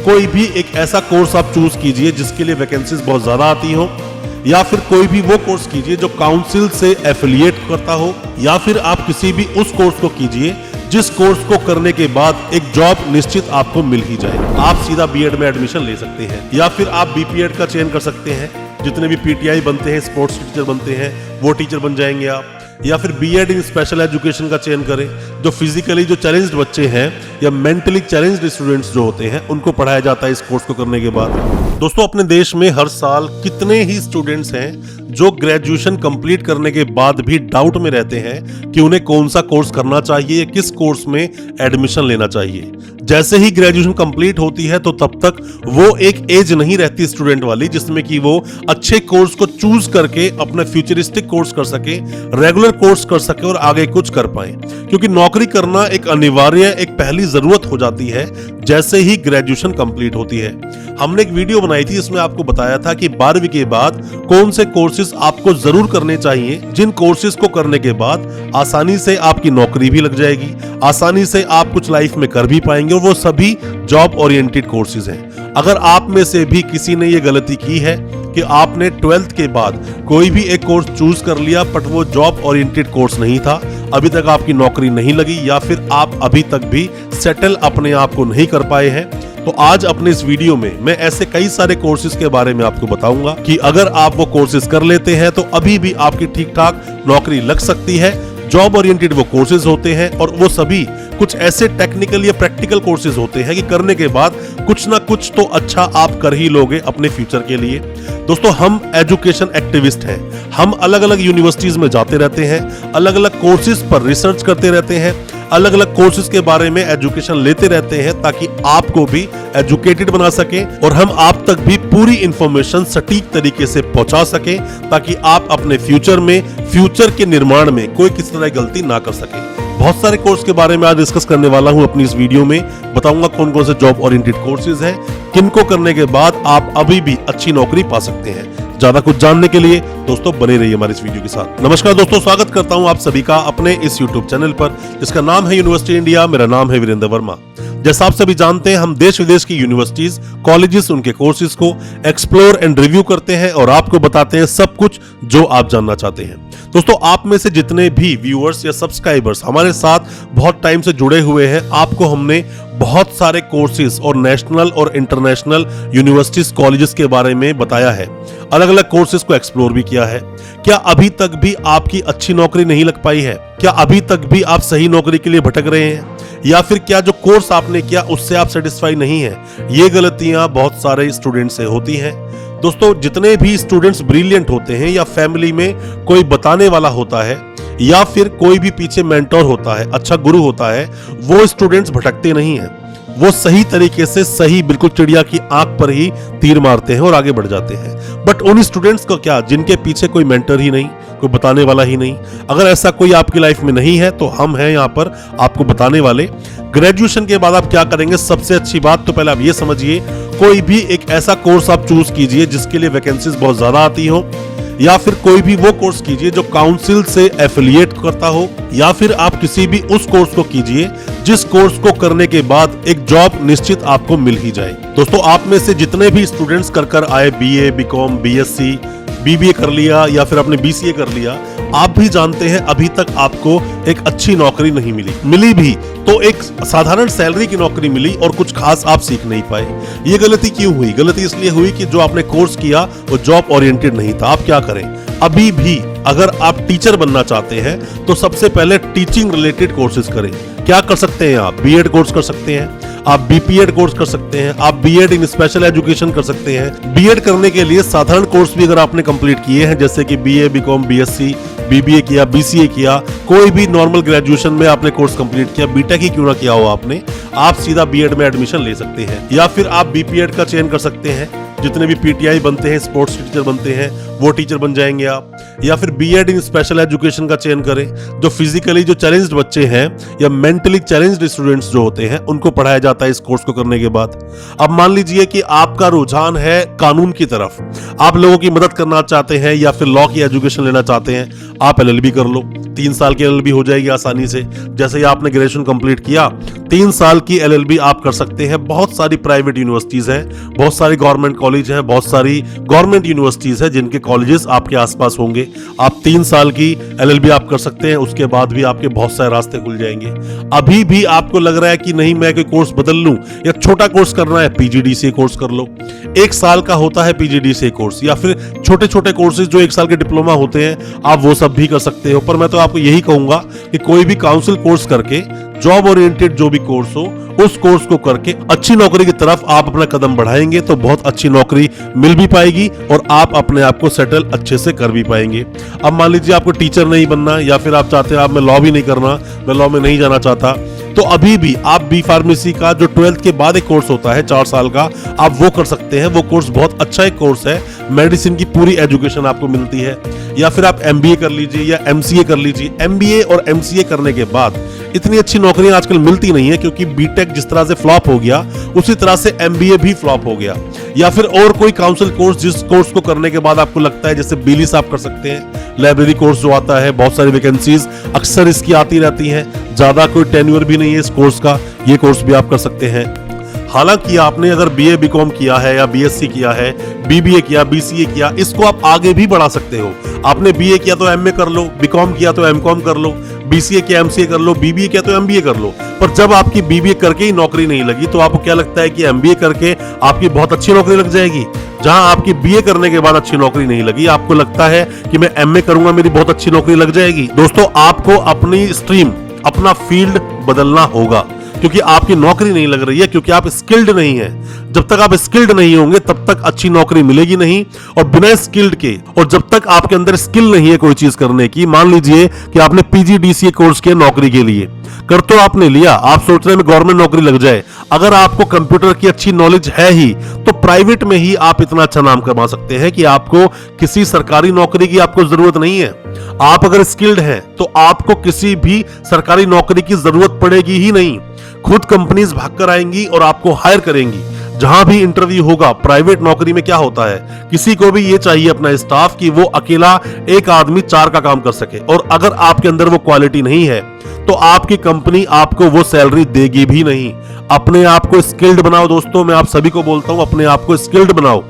कोई भी एक ऐसा कोर्स आप चूज कीजिए जिसके लिए वैकेंसीज बहुत ज्यादा आती हो, या फिर कोई भी वो कोर्स कीजिए जो काउंसिल से एफिलिएट करता हो, या फिर आप किसी भी उस कोर्स को कीजिए जिस कोर्स को करने के बाद एक जॉब निश्चित आपको मिल ही जाए। आप सीधा बीएड में एडमिशन ले सकते हैं, या फिर आप बीपीएड का चयन कर सकते हैं। जितने भी पीटीआई बनते हैं, स्पोर्ट्स टीचर बनते हैं, वो टीचर बन जाएंगे आप। या फिर बीएड इन स्पेशल एजुकेशन का चयन करें, जो फिजिकली जो चैलेंज्ड बच्चे हैं या मेंटली चैलेंज्ड स्टूडेंट्स जो होते हैं उनको पढ़ाया जाता है इस कोर्स को करने के बाद। दोस्तों, अपने देश में हर साल कितने ही स्टूडेंट्स हैं जो ग्रेजुएशन कंप्लीट करने के बाद भी डाउट में रहते हैं कि उन्हें कौन सा कोर्स करना चाहिए या किस कोर्स में एडमिशन लेना चाहिए। जैसे ही ग्रेजुएशन कंप्लीट होती है तो तब तक वो एक एज नहीं रहती स्टूडेंट वाली जिसमें कि वो अच्छे कोर्स को चूज करके अपना फ्यूचरिस्टिक कोर्स कर सके, रेगुलर कोर्स कर सके और आगे कुछ कर पाए। क्योंकि नौकरी करना एक अनिवार्य, एक पहली जरूरत हो जाती है जैसे ही ग्रेजुएशन कंप्लीट होती है। हमने एक वीडियो बनाई थी, इसमें आपको बताया था कि 12वीं के बाद कौन से कोर्सेज आपको जरूर करने चाहिए, जिन कोर्सेज को करने के बाद आसानी से आपकी नौकरी भी लग जाएगी, आसानी से आप कुछ लाइफ में कर भी पाएंगे, और वो सभी जॉब ओरिएंटेड कोर्सेज हैं। अगर आप में से भी किसी ने ये गलती की है कि आपने 12th के बाद कोई भी एक कोर्स चूज कर लिया बट वो जॉब ओरिएंटेड कोर्स नहीं था, अभी तक आपकी नौकरी नहीं लगी, या फिर आप अभी तक भी सेटल अपने आप को नहीं कर पाए हैं, तो आज अपने इस वीडियो में मैं ऐसे कई सारे कोर्सेज के बारे में आपको बताऊंगा कि अगर आप वो कोर्सेज कर लेते हैं तो अभी भी आपकी ठीक ठाक नौकरी लग सकती है। जॉब ओरिएंटेड वो कोर्सेज होते हैं और वो सभी कुछ ऐसे टेक्निकल या प्रैक्टिकल कोर्सेज होते हैं कि करने के बाद कुछ ना कुछ तो अच्छा आप कर ही लोगे अपने फ्यूचर के लिए। दोस्तों, हम एजुकेशन एक्टिविस्ट हैं, हम अलग अलग यूनिवर्सिटीज में जाते रहते हैं, अलग अलग कोर्सेज पर रिसर्च करते रहते हैं, अलग अलग कोर्सेज के बारे में एजुकेशन लेते रहते हैं ताकि आपको भी एजुकेटेड बना सके और हम आप तक भी पूरी इंफॉर्मेशन सटीक तरीके से पहुंचा सके ताकि आप अपने फ्यूचर के निर्माण में कोई किसी तरह की गलती ना कर सके। बहुत सारे कोर्स के बारे में आज डिस्कस करने वाला हूं अपनी इस वीडियो में। बताऊंगा कौन कौन से जॉब ओरिएंटेड कोर्सेज हैं, किनको करने के बाद आप अभी भी अच्छी नौकरी पा सकते हैं। ज्यादा कुछ जानने के लिए दोस्तों बने रहिए हमारे इस वीडियो के साथ। नमस्कार दोस्तों, स्वागत करता हूं आप सभी का अपने इस YouTube चैनल पर जिसका नाम है यूनिवर्सिटी इंडिया। मेरा नाम है वीरेंद्र वर्मा। जैसा आप सभी जानते हैं, हम देश विदेश की यूनिवर्सिटीज, कॉलेजेस, उनके कोर्सेज को एक्सप्लोर एंड रिव्यू करते हैं और आपको बताते हैं सब कुछ जो आप जानना चाहते हैं। दोस्तों, आप में से जितने भी व्यूअर्स या सब्सक्राइबर्स हमारे साथ बहुत टाइम से जुड़े हुए हैं, आपको हमने बहुत सारे कोर्सेज और नेशनल और इंटरनेशनल यूनिवर्सिटीज, कॉलेजेस के बारे में बताया है, अलग अलग कोर्सेज को एक्सप्लोर भी किया है। क्या अभी तक भी आपकी अच्छी नौकरी नहीं लग पाई है? क्या अभी तक भी आप सही नौकरी के लिए भटक रहे हैं? या फिर क्या जो कोर्स आपने किया उससे आप सेटिस्फाई नहीं है? ये गलतियां बहुत सारे स्टूडेंट से होती हैं। दोस्तों, जितने भी स्टूडेंट्स ब्रिलियंट होते हैं या फैमिली में कोई बताने वाला होता है या फिर कोई भी पीछे मेंटोर होता है, अच्छा गुरु होता है, वो स्टूडेंट्स भटकते नहीं हैं। वो सही तरीके से, सही बिल्कुल चिड़िया की आंख पर ही तीर मारते हैं और आगे बढ़ जाते हैं। बट उन स्टूडेंट्स को क्या, जिनके पीछे कोई मेंटर ही नहीं, कोई बताने वाला ही नहीं, अगर ऐसा कोई आपकी लाइफ में नहीं है तो हम हैं यहाँ पर आपको बताने वाले। ग्रेजुएशन के बाद आप क्या करेंगे? सबसे अच्छी बात तो पहले आप ये समझिए, कोई भी एक ऐसा कोर्स आप चूज कीजिए जिसके लिए वैकेंसीज बहुत ज्यादा आती हो, या फिर कोई भी वो कोर्स कीजिए जो काउंसिल से एफिलिएट करता हो, या फिर आप किसी भी उस कोर्स को कीजिए जिस कोर्स को करने के बाद एक जॉब निश्चित आपको मिल ही जाए। दोस्तों, आप में से जितने भी स्टूडेंट्स कर आए, बीए, बीकॉम, बीएससी, बीबीए कर लिया या फिर आपने बीसीए कर लिया, आप भी जानते हैं अभी तक आपको एक अच्छी नौकरी नहीं मिली भी तो एक साधारण सैलरी की नौकरी मिली और कुछ खास आप सीख नहीं पाए। ये गलती क्यों हुई? गलती इसलिए हुई कि जो आपने कोर्स किया वो जॉब ओरिएंटेड नहीं था। आप क्या करें? अभी भी अगर आप टीचर बनना चाहते हैं तो सबसे पहले टीचिंग रिलेटेड कोर्सेज करें। क्या कर सकते हैं आप? बीएड कोर्स कर सकते हैं, आप बीपीएड कोर्स कर सकते हैं, आप बीएड इन स्पेशल एजुकेशन कर सकते हैं। बीएड करने के लिए साधारण कोर्स भी अगर आपने कंप्लीट किए हैं, जैसे कि बीए, बीकॉम, बीएससी, बीबीए किया, बीसीए किया, कोई भी नॉर्मल ग्रेजुएशन में आपने कोर्स कंप्लीट किया, बीटेक ही क्यों ना किया हो आपने, आप सीधा बीएड में एडमिशन ले सकते हैं। या फिर आप बीपीएड का चयन कर सकते हैं, जितने भी पीटीआई बनते हैं, स्पोर्ट्स टीचर बनते हैं, वो टीचर बन जाएंगे आप। या फिर बीएड इन स्पेशल एजुकेशन का चयन करें, जो फिजिकली जो चैलेंज्ड बच्चे हैं या मेंटली चैलेंज्ड स्टूडेंट्स जो होते हैं उनको पढ़ाया जाता है इस कोर्स को करने के बाद। अब मान लीजिए कि आपका रुझान है कानून की तरफ, आप लोगों की मदद करना चाहते हैं या फिर लॉ की एजुकेशन लेना चाहते हैं, आप एलएलबी कर लो। 3 साल की एलएलबी हो जाएगी आसानी से। जैसे ही आपने ग्रेजुएशन कंप्लीट किया, 3 साल की एलएलबी आप कर सकते हैं। बहुत सारी प्राइवेट यूनिवर्सिटीज हैं, बहुत सारी गवर्नमेंट कॉलेज हैं, बहुत सारी गवर्नमेंट यूनिवर्सिटीज हैं जिनके कॉलेजेस आपके आसपास होंगे। आप 3 साल की एलएलबी आप कर सकते हैं, उसके बाद भी आपके बहुत सारे रास्ते खुल जाएंगे। अभी भी आपको लग रहा है कि नहीं मैं कोई कोर्स बदल लूं या छोटा कोर्स करना है, पीजीडीसीए कोर्स कर लो। 1 साल का होता है पीजीडीसीए कोर्स, या फिर छोटे छोटे कोर्सेज जो 1 साल के डिप्लोमा होते हैं, आप वो सब भी कर सकते हो। पर मैं तो आपको यही कहूंगा कि कोई भी काउंसिल कोर्स करके, जॉब ओरिएंटेड जो भी कोर्स हो, उस कोर्स को करके अच्छी नौकरी की तरफ आप अपना कदम बढ़ाएंगे तो बहुत अच्छी नौकरी मिल भी पाएगी और आप अपने आप को सेटल अच्छे से कर भी पाएंगे। अब मान लीजिए आपको टीचर नहीं बनना, या फिर आप चाहते हैं आप मैं लॉ भी नहीं करना, मैं लॉ में नहीं जाना चाहता, तो अभी भी आप बी फार्मेसी का जो 12th के बाद एक कोर्स होता है 4 साल का, आप वो कर सकते हैं। वो कोर्स बहुत अच्छा एक कोर्स है, मेडिसिन की पूरी एजुकेशन आपको मिलती है। या फिर आप एमबीए कर लीजिए या एमसीए कर लीजिए। एमबीए और एमसीए करने के बाद इतनी अच्छी नौकरियां आजकल मिलती नहीं है, क्योंकि बीटेक जिस तरह से फ्लॉप हो गया उसी तरह से एमबीए भी फ्लॉप हो गया। या फिर और कोई काउंसिल कोर्स, जिस कोर्स को करने के बाद आपको लगता है, जैसे बीलीस आप कर सकते हैं, लाइब्रेरी कोर्स जो आता है, बहुत सारी वैकेंसीज अक्सर इसकी आती रहती हैं, ज्यादा कोई टेन्योर भी नहीं है इस कोर्स का, ये कोर्स भी आप कर सकते हैं। हालांकि आपने अगर बीए बीकॉम किया है या बीएससी किया है, बीबीए किया, बीसीए किया, इसको आप आगे भी बढ़ा सकते हो। आपने बीए किया तो एमए कर लो, बीकॉम किया तो एमकॉम कर लो, बीसीए किया एमसीए कर लो, बीबीए किया तो एमबीए कर लो। पर जब आपकी बीबीए करके ही नौकरी नहीं लगी तो आपको क्या लगता है कि एमबीए करके आपकी बहुत अच्छी नौकरी लग जाएगी? जहां आपकी बीए करने के बाद अच्छी नौकरी नहीं लगी, आपको लगता है कि मैं एमए करूंगा मेरी बहुत अच्छी नौकरी लग जाएगी? दोस्तों, आपको अपनी स्ट्रीम, अपना फील्ड बदलना होगा, क्योंकि आपकी नौकरी नहीं लग रही है, क्योंकि आप स्किल्ड नहीं हैं। जब तक आप स्किल्ड नहीं होंगे तब तक अच्छी नौकरी मिलेगी नहीं। और बिना स्किल्ड के, और जब तक आपके अंदर स्किल नहीं है कोई चीज करने की, मान लीजिए कि आपने पीजीडीसीए कोर्स किया नौकरी के लिए, कर तो आपने लिया, आप सोच रहे हैं गवर्नमेंट नौकरी लग जाए। अगर आपको कंप्यूटर की अच्छी नॉलेज है ही तो प्राइवेट में ही आप इतना अच्छा नाम कमा सकते हैं कि आपको किसी सरकारी नौकरी की आपको जरूरत नहीं है। आप अगर स्किल्ड हैं तो आपको किसी भी सरकारी नौकरी की जरूरत पड़ेगी ही नहीं। खुद कंपनीज भागकर आएंगी और आपको हायर करेंगी। जहां भी इंटरव्यू होगा, प्राइवेट नौकरी में क्या होता है, किसी को भी ये चाहिए अपना स्टाफ कि वो अकेला एक आदमी 4 का काम कर सके, और अगर आपके अंदर वो क्वालिटी नहीं है तो आपकी कंपनी आपको वो सैलरी देगी भी नहीं। अपने आप को स्किल्ड बनाओ दोस्तों, मैं आप सभी को बोलता हूं, अपने आप को स्किल्ड बनाओ।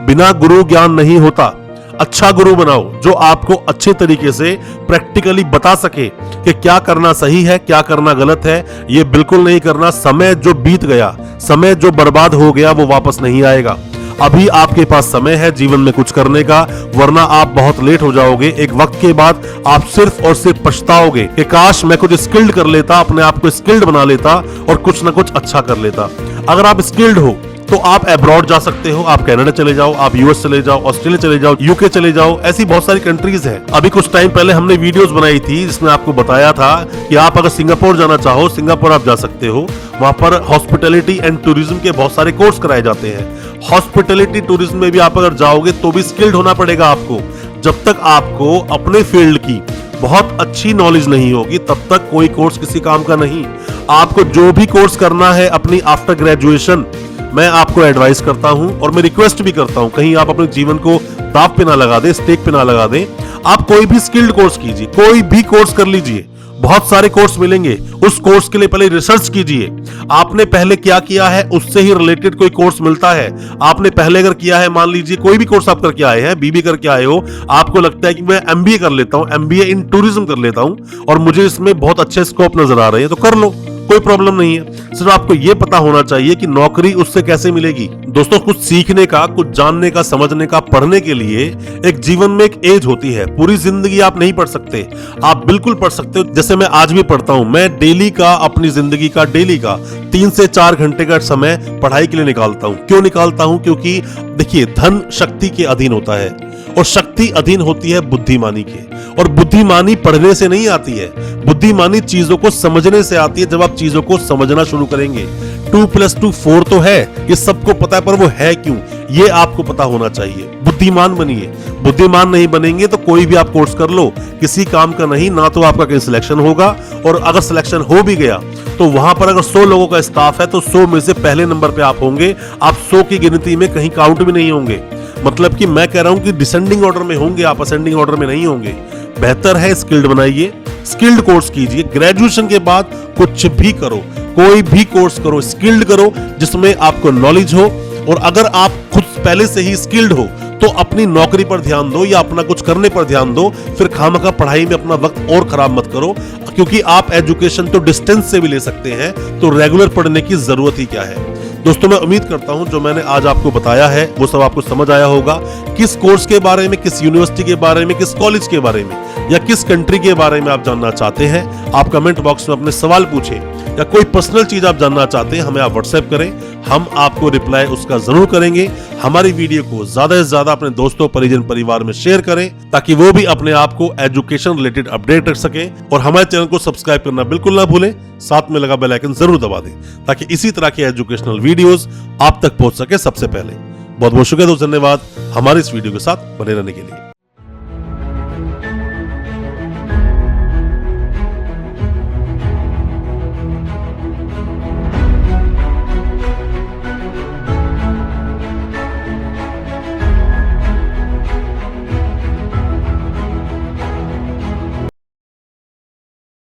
बिना गुरु ज्ञान नहीं होता। अच्छा गुरु बनाओ जो आपको अच्छे तरीके से प्रैक्टिकली बता सके कि क्या करना सही है, क्या करना गलत है। ये बिल्कुल नहीं करना, समय जो बीत गया, समय जो बर्बाद हो गया वो वापस नहीं आएगा। अभी आपके पास समय है जीवन में कुछ करने का, वरना आप बहुत लेट हो जाओगे। एक वक्त के बाद आप सिर्फ और सिर्फ पछताओगे कि काश मैं कुछ स्किल्ड कर लेता, अपने आप को स्किल्ड बना लेता और कुछ ना कुछ अच्छा कर लेता। अगर आप स्किल्ड हो तो आप अब्रॉड जा सकते हो, आप कनाडा चले जाओ, आप यूएस चले जाओ, ऑस्ट्रेलिया चले जाओ, यूके चले जाओ, ऐसी बहुत सारी कंट्रीज हैं। अभी कुछ टाइम पहले हमने वीडियोस बनाई थी जिसमें आपको बताया था कि आप अगर सिंगापुर जाना चाहो, सिंगापुर आप जा सकते हो। वहां पर हॉस्पिटैलिटी एंड टूरिज्म के बहुत सारे कोर्स कराए जाते हैं। हॉस्पिटैलिटी टूरिज्म में भी आप अगर जाओगे तो भी स्किल्ड होना पड़ेगा आपको। जब तक आपको अपने फील्ड की बहुत अच्छी नॉलेज नहीं होगी तब तक कोई कोर्स किसी काम का नहीं। आपको जो भी कोर्स करना है अपनी आफ्टर ग्रेजुएशन, मैं आपको एडवाइस करता हूं और मैं रिक्वेस्ट भी करता हूं, कहीं आप अपने जीवन को दांव पे ना लगा दें, स्टेक पे ना लगा दें। आप कोई भी स्किल्ड कोर्स कीजिए, कोई भी कोर्स कर लीजिए, बहुत सारे कोर्स मिलेंगे। उस कोर्स के लिए पहले रिसर्च कीजिए, आपने पहले क्या किया है उससे ही रिलेटेड कोई कोर्स मिलता है। आपने पहले अगर किया है, मान लीजिए कोई भी कोर्स आप करके आए हैं, बीबी करके आए हो, आपको लगता है कि मैं एमबीए कर लेता हूं, एमबीए इन टूरिज्म कर लेता हूं और मुझे इसमें बहुत अच्छे स्कोप नजर आ रहे हैं, तो कर लो, कोई प्रॉब्लम नहीं है। सिर्फ आपको यह पता होना चाहिए कि नौकरी उससे कैसे मिलेगी। दोस्तों, कुछ सीखने का, कुछ जानने का, समझने का, पढ़ने के लिए एक जीवन में एक एज होती है। पूरी जिंदगी आप नहीं पढ़ सकते, आप बिल्कुल पढ़ सकते हो। जैसे मैं आज भी पढ़ता हूं, मैं डेली का, अपनी जिंदगी का डेली का 3 से 4 घंटे का समय पढ़ाई के लिए निकालता हूं। क्यों निकालता हूं? क्योंकि देखिए, धन शक्ति के अधीन होता है और शक्ति अधीन होती है बुद्धिमानी के। और बुद्धिमानी पढ़ने से नहीं आती है, बुद्धिमानी चीजों को समझने से आती है। जब आप चीजों को समझना शुरू करेंगे, 2+2 4 तो है, ये सबको पता है, पर वो है क्यों, ये आपको पता होना चाहिए। बुद्धिमान बनिए। बुद्धिमान नहीं बनेंगे तो कोई भी आप कोर्स कर लो, किसी काम का नहीं, ना तो आपका कहीं सिलेक्शन होगा, और अगर सिलेक्शन हो भी गया तो वहां पर अगर 100 लोगों का स्टाफ है तो 100 में से पहले नंबर पे आप होंगे, आप 100 की गिनती में कहीं काउंट भी नहीं होंगे। मतलब कि मैं कह रहा हूं कि डिसेंडिंग ऑर्डर में होंगे आप, असेंडिंग ऑर्डर में नहीं होंगे। बेहतर है स्किल्ड बनाइए, स्किल्ड कोर्स कीजिए। ग्रेजुएशन के बाद कुछ भी करो, कोई भी कोर्स करो, स्किल्ड करो जिसमें आपको नॉलेज हो। और अगर आप खुद पहले से ही स्किल्ड हो तो अपनी नौकरी पर ध्यान दो या अपना कुछ करने पर ध्यान दो, फिर खामखा पढ़ाई में अपना वक्त और खराब मत करो, क्योंकि आप एजुकेशन तो डिस्टेंस से भी ले सकते हैं, तो रेगुलर पढ़ने की जरूरत ही क्या है। दोस्तों, मैं उम्मीद करता हूं जो मैंने आज आपको बताया है वो सब आपको समझ आया होगा। किस कोर्स के बारे में, किस यूनिवर्सिटी के बारे में, किस कॉलेज के बारे में या किस कंट्री के बारे में आप जानना चाहते हैं, आप कमेंट बॉक्स में अपने सवाल पूछें, या कोई पर्सनल चीज आप जानना चाहते हैं हमें आप व्हाट्सएप करें, हम आपको रिप्लाई उसका जरूर करेंगे। हमारी वीडियो को ज्यादा से ज्यादा अपने दोस्तों, परिजन, परिवार में शेयर करें ताकि वो भी अपने आप को एजुकेशन रिलेटेड अपडेट रख सकें। और हमारे चैनल को सब्सक्राइब करना बिल्कुल ना भूलें, साथ में लगा बेल आइकन जरूर दबा दें ताकि इसी तरह के एजुकेशनल वीडियोस आप तक पहुंच सके सबसे पहले। बहुत बहुत शुक्रिया दोस्तों, धन्यवाद हमारे इस वीडियो के साथ बने रहने के लिए।